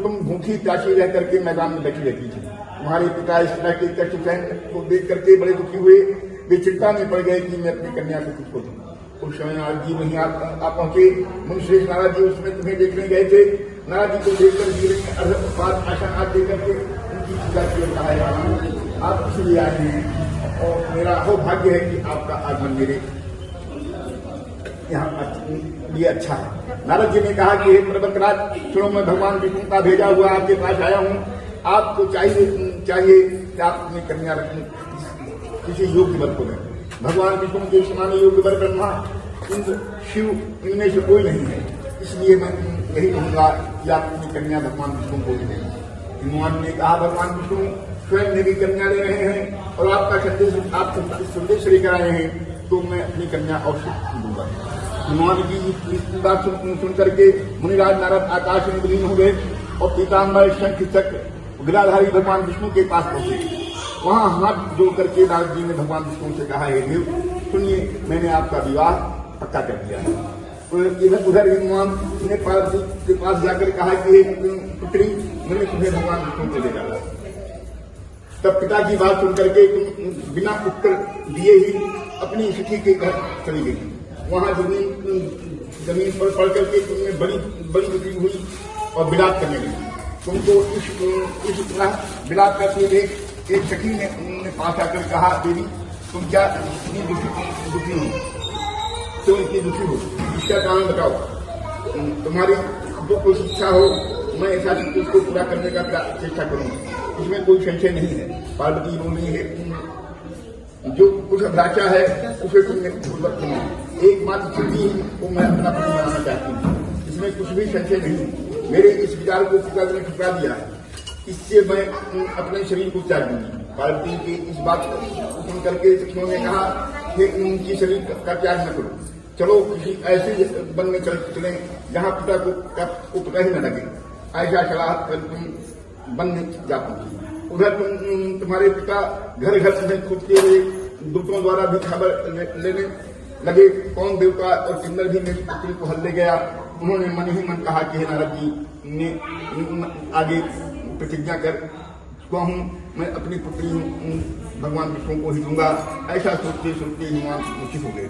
तुम भूखी प्यासी रह करके मैदान में बैठी रहती थी। तुम्हारे पिता इस तरह के कष्ट सहन को देख करके बड़े दुखी हुए। वे चिंता में पड़ गए कि मैं अपनी कन्या को किसको दूं। उस समय नारद जी वहीं आप पहुंचे। मुनिश्रेष्ठ नारद जी उसमें तुम्हें देखने गए थे। नारद जी को देखकर गिर में अर्घ आसन आदि दे करके उनकी पूजा की कहा है आप इसलिए आए हैं और मेरा सौभाग्य है कि आपका आगमन मेरे यहाँ ये अच्छा है। नारद जी ने कहा कि हे पर्वतराज सुनो, मैं भगवान विष्णु का भेजा हुआ आपके पास आया हूँ। आपको चाहिए कि आप अपनी कन्या रखने किसी योग्य वर को दें। भगवान विष्णु के समान योग्य वर ब्रह्मा इंद्र शिव इनमें से कोई नहीं है, इसलिए मैं यही कहूंगा कि आप अपनी कन्या भगवान विष्णु को दें। हनुमान ने कहा भगवान विष्णु स्वयं मेरी कन्या ले रहे हैं और आपका संदेश लेकर आए हैं, तो मैं अपनी कन्या अवश्य दूंगा। हनुमान जी इस बात सुन करके मुनिराज नारद आकाश में विलीन हो गए और पीताम्बर शंख चक्र गिराधारी भगवान विष्णु के पास पहुंचे। वहां हाथ जोड़ करके नारद जी ने भगवान विष्णु से कहा, हे देव सुनिए, मैंने आपका विवाह पक्का कर दिया है। तो इधर उधर हनुमान ने पार्वती के पास जाकर कहा कि पुत्री, मैंने तुम्हें भगवान विष्णु को ले डाला। तब पिता की बात सुन करके बिना उत्तर दिए ही अपनी सखी के घर चली गई। वहां जमीन पर पड़ करके तुमने बड़ी बड़ी दुखी हुई और विलाप करने लगी। तुमको इस तरह विलाप करते देख एक सखी ने पास आकर कहा, देवी तुम क्या इतनी दुखी हो, क्यों इतनी दुखी हो, इसका कारण बताओ। तुम्हारी जो कोई इच्छा हो मैं ऐसा उसको पूरा करने का चेष्टा करूंगा, इसमें कोई संशय नहीं है। पार्वती बोली है जो कुछ अभिलाषा है उसे तुमने एकमात्र छुट्टी को मैं अपना पति बनाना चाहती हूँ, इसमें कुछ भी संशय नहीं। मेरे इस विचार को पिता ने ठुकरा दिया है, इससे मैं अपने शरीर को त्याग दूंगी। पार्वती की इस बात को सुन करके सखियों ने कहा कि उनकी शरीर का त्याग न करो, चलो किसी ऐसे वन में चले जहाँ पिता को पता ही न लगे। ऐसा सलाह कर तुम वन में जा पहुंची। उधर तुम्हारे पिता घर घर तुम्हें खूबते हुए दूतों द्वारा भी खबर लेने लगे। कौन देवता और किन्नर भी मेरी पुत्री को हल ले गया। उन्होंने मन ही मन कहा कि नारद जी ने आगे प्रतिज्ञा कर चुका हूँ, मैं अपनी पुत्री भगवान विष्णु को ही दूंगा। ऐसा सोचते सोचते हनुमान दुखी हो गए।